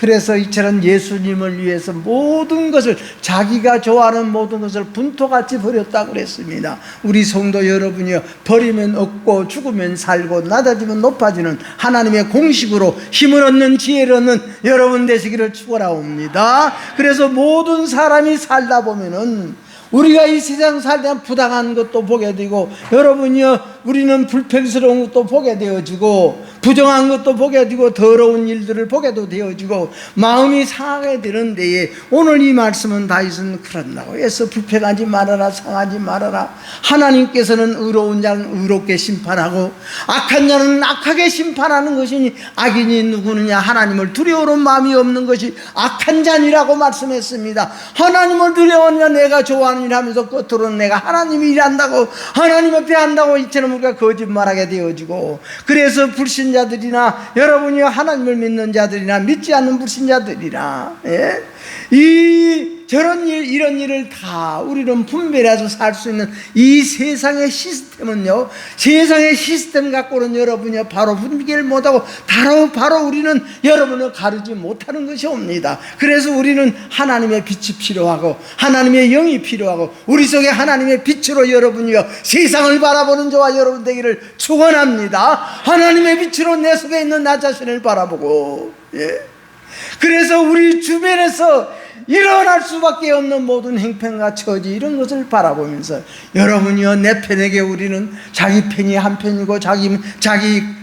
Speaker 2: 그래서 이처럼 예수님을 위해서 모든 것을, 자기가 좋아하는 모든 것을 분토같이 버렸다고 그랬습니다. 우리 성도 여러분이요, 버리면 얻고 죽으면 살고 낮아지면 높아지는 하나님의 공식으로 힘을 얻는, 지혜를 얻는 여러분 되시기를 축원합니다. 그래서 모든 사람이 살다 보면은 우리가 이 세상 살다 부당한 것도 보게 되고, 여러분이요, 우리는 불평스러운 것도 보게 되어지고, 부정한 것도 보게 되고, 더러운 일들을 보게도 되어지고, 마음이 상하게 되는데, 오늘 이 말씀은 다윗은 그런다고 해서 불평하지 말아라, 상하지 말아라. 하나님께서는 의로운 자는 의롭게 심판하고 악한 자는 악하게 심판하는 것이니, 악인이 누구느냐? 하나님을 두려워하는 마음이 없는 것이 악한 자니라고 말씀했습니다. 하나님을 두려워하느냐? 내가 좋아하는 일 하면서 겉으로는 내가 하나님이 일한다고, 하나님 앞에 한다고 이처럼 우리가 거짓말하게 되어지고, 그래서 불신자들이나 여러분이 하나님을 믿는 자들이나 믿지 않는 불신자들이나, 예? 저런 일, 이런 일을 다 우리는 분별해서 살 수 있는 이 세상의 시스템은요, 세상의 시스템 갖고는 여러분이 바로 분별 못하고 바로 우리는 여러분을 가르지 못하는 것이 옵니다. 그래서 우리는 하나님의 빛이 필요하고 하나님의 영이 필요하고, 우리 속에 하나님의 빛으로 여러분이요, 세상을 바라보는 저와 여러분 되기를 축원합니다. 하나님의 빛으로 내 속에 있는 나 자신을 바라보고, 예? 그래서 우리 주변에서 일어날 수밖에 없는 모든 행편과 처지, 이런 것을 바라보면서, 여러분이요, 내 편에게 우리는 자기 편이 한 편이고 자기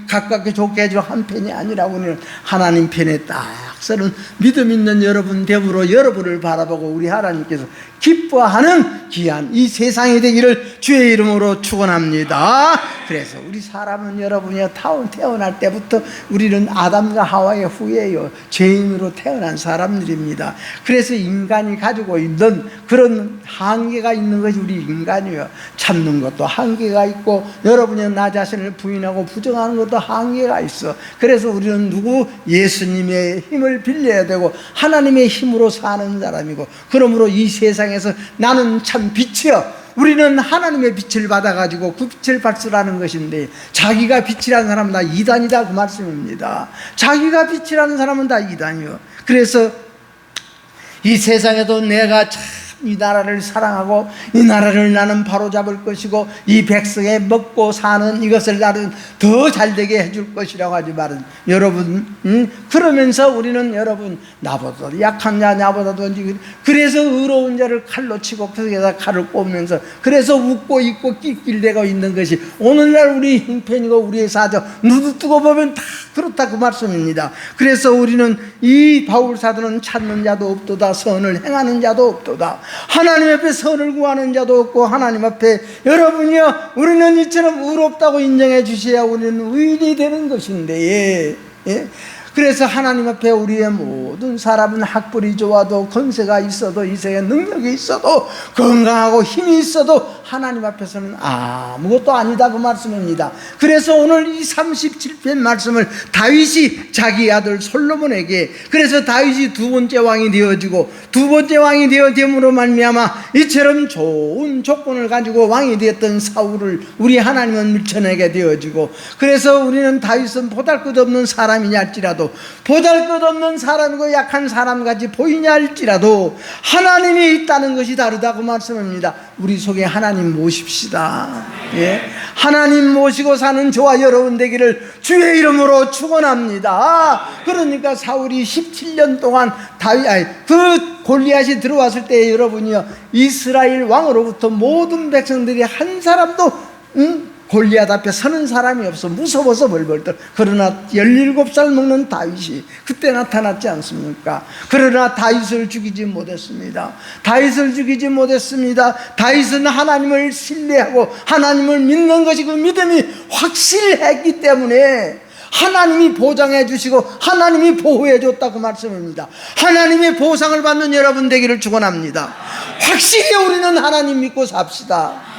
Speaker 2: 가깝게 좋게 해줄 한 편이 아니라 우리는 하나님 편에 딱 서는 믿음 있는 여러분 됨으로 여러분을 바라보고 우리 하나님께서 기뻐하는 귀한 이 세상이 되기를 주의 이름으로 축원합니다. 그래서 우리 사람은 여러분이요, 태어날 때부터 우리는 아담과 하와의 후예요, 죄인으로 태어난 사람들입니다. 그래서 인간이 가지고 있는 그런 한계가 있는 것이 우리 인간이에요. 참는 것도 한계가 있고, 여러분이 나 자신을 부인하고 부정하는 것도 한계가 있어. 그래서 우리는 예수님의 힘을 빌려야 되고 하나님의 힘으로 사는 사람이고, 그러므로 이 세상에서 나는 참 빛이여, 우리는 하나님의 빛을 받아가지고 그 빛을 발설하는 것인데, 자기가 빛이라는 사람은 다 이단이다, 그 말씀입니다. 자기가 빛이라는 사람은 다 이단이요. 그래서 이 세상에도 내가 참 이 나라를 사랑하고 이 나라를 나는 바로잡을 것이고 이 백성에 먹고 사는 이것을 나는 더 잘되게 해줄 것이라고 하지 말은, 여러분, 그러면서 우리는 여러분, 나보다 약한 자, 나보다도, 그래서 의로운 자를 칼로 치고 그에다 칼을 꼽으면서, 그래서 웃고 있고 낄낄대고 있는 것이 오늘날 우리 형편이고 우리의 사정, 누구 뜨고 보면 다 그렇다, 그 말씀입니다. 그래서 우리는 이 바울 사도는 찾는 자도 없도다, 선을 행하는 자도 없도다, 하나님 앞에 선을 구하는 자도 없고, 하나님 앞에 여러분이요, 우리는 이처럼 의롭다고 인정해 주셔야 우리는 의인이 되는 것인데, 예? 그래서 하나님 앞에 우리의 모든 사람은 학벌이 좋아도, 건세가 있어도, 이 세상에 능력이 있어도, 건강하고 힘이 있어도 하나님 앞에서는 아무것도 아니다, 그 말씀입니다. 그래서 오늘 이 37편 말씀을 다윗이 자기 아들 솔로몬에게, 그래서 다윗이 두 번째 왕이 되어지고, 두 번째 왕이 되어짐으로 말미암아 이처럼 좋은 조건을 가지고 왕이 되었던 사울을 우리 하나님은 밀쳐내게 되어지고, 그래서 우리는 다윗은 보잘것없는 사람이냐 할지라도, 보잘것없는 사람이고 약한 사람같이 보이냐 할지라도 하나님이 있다는 것이 다르다고 말씀합니다. 우리 속에 하나님 모십시다. 예? 하나님 모시고 사는 저와 여러분 되기를 주의 이름으로 축원합니다. 그러니까 사울이 17년 동안 그 골리앗이 들어왔을 때 여러분이요, 이스라엘 왕으로부터 모든 백성들이 한 사람도 골리앗 앞에 서는 사람이 없어 무서워서 벌벌 떨. 그러나 17살 먹는 다윗이 그때 나타났지 않습니까? 그러나 다윗을 죽이지 못했습니다. 다윗을 죽이지 못했습니다. 다윗은 하나님을 신뢰하고 하나님을 믿는 것이 그 믿음이 확실했기 때문에 하나님이 보장해 주시고 하나님이 보호해 줬다고 말씀입니다. 하나님의 보상을 받는 여러분 되기를 축원합니다. 확실히 우리는 하나님 믿고 삽시다.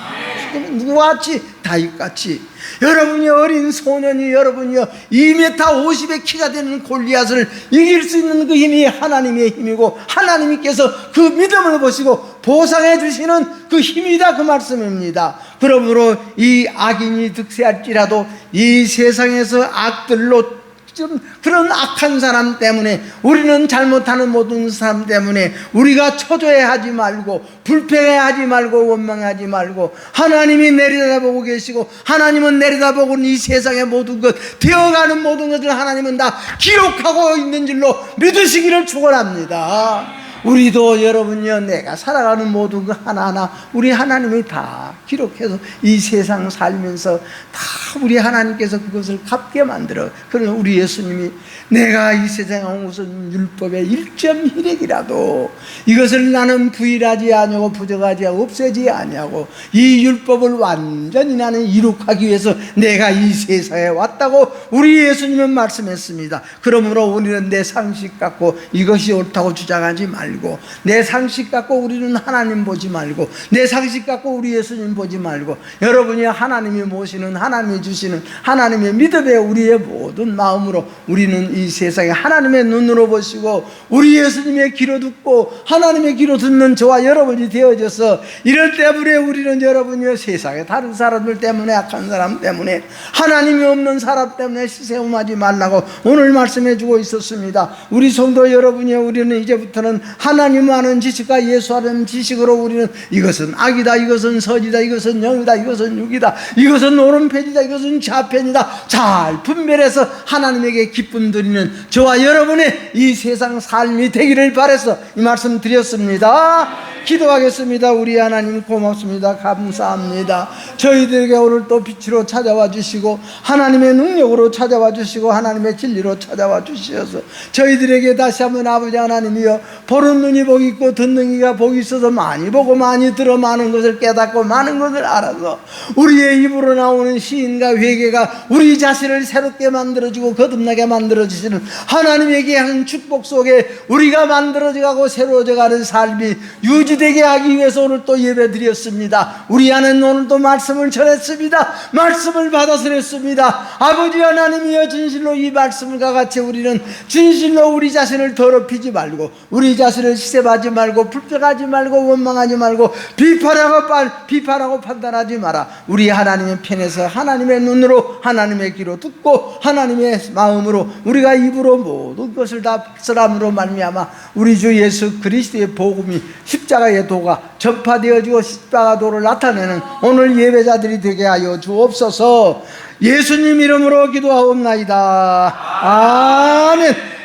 Speaker 2: 누구같이? 다윗같이. 여러분이 어린 소년이 여러분이요 2m 50의 키가 되는 골리앗을 이길 수 있는 그 힘이 하나님의 힘이고 하나님께서 그 믿음을 보시고 보상해 주시는 그 힘이다 그 말씀입니다. 그러므로 이 악인이 득세할지라도 이 세상에서 악들로 좀 그런 악한 사람 때문에 우리는 잘못하는 모든 사람 때문에 우리가 초조해하지 말고 불평해하지 말고 원망하지 말고 하나님이 내려다보고 계시고 하나님은 내려다보고 이 세상의 모든 것 되어가는 모든 것을 하나님은 다 기록하고 있는 줄로 믿으시기를 축원합니다. 우리도 여러분요 내가 살아가는 모든 것 하나하나 우리 하나님이 다 기록해서 이 세상 살면서 다 우리 하나님께서 그것을 갚게 만들어. 그러면 우리 예수님이 내가 이 세상에 온 것은 율법의 1.1핵이라도 이것을 나는 부인하지 아니하고 부정하지 않고 없애지 아니하고 이 율법을 완전히 나는 이룩하기 위해서 내가 이 세상에 왔다고 우리 예수님은 말씀했습니다. 그러므로 우리는 내 상식 갖고 이것이 옳다고 주장하지 말고 내 상식 갖고 우리는 하나님 보지 말고 내 상식 갖고 우리 예수님 보지 말고 여러분이 하나님이 모시는 하나님이 주시는 하나님의 믿음에 우리의 모든 마음으로 우리는 이 세상에 하나님의 눈으로 보시고 우리 예수님의 귀로 듣고 하나님의 귀로 듣는 저와 여러분이 되어져서 이럴 때문에 우리는 여러분이 세상에 다른 사람들 때문에 악한 사람 때문에 하나님이 없는 사람 때문에 시세움하지 말라고 오늘 말씀해 주고 있었습니다. 우리 성도 여러분이 우리는 이제부터는 하나님 아는 지식과 예수 아는 지식으로 우리는 이것은 악이다 이것은 선이다 이것은 영이다 이것은 육이다 이것은 오른편이다 이것은 좌편이다 잘 분별해서 하나님에게 기쁨 드리는 저와 여러분의 이 세상 삶이 되기를 바라서 이 말씀 드렸습니다. 기도하겠습니다. 우리 하나님 고맙습니다. 감사합니다. 저희들에게 오늘 또 빛으로 찾아와 주시고 하나님의 능력으로 찾아와 주시고 하나님의 진리로 찾아와 주셔서 저희들에게 다시 한번 아버지 하나님이여 보는 눈이 복이 있고 듣는 이가 복이 있어서 많이 보고 많이 들어 많은 것을 깨닫고 많은 것을 알아서 우리의 입으로 나오는 시인과 회개가 우리 자신을 새롭게 만들어주고 거듭나게 만들어주시는 하나님에게 한 축복 속에 우리가 만들어져가고 새로워져가는 삶이 유지되게 하기 위해서 오늘 또 예배 드렸습니다. 우리 안에는 오늘 또 말씀을 전했습니다. 말씀을 받아서 했습니다. 아버지 하나님이여 진실로 이 말씀과 같이 우리는 진실로 우리 자신을 더럽히지 말고 우리 자신을 시샘하지 말고 불평하지 말고 원망하지 말고 비판하고 판단하지 마라. 우리 하나님의 편에서 하나님의 눈으로 하나님의 귀로 듣고 하나님의 마음으로 우리가 입으로 모든 것을 다 사람으로 말미암아 우리 주 예수 그리스도의 복음이 십자가의 도가 전파되어지고 십자가 도를 나타내는 오늘 예배자들이 되게 하여 주옵소서. 예수님 이름으로 기도하옵나이다. 아멘.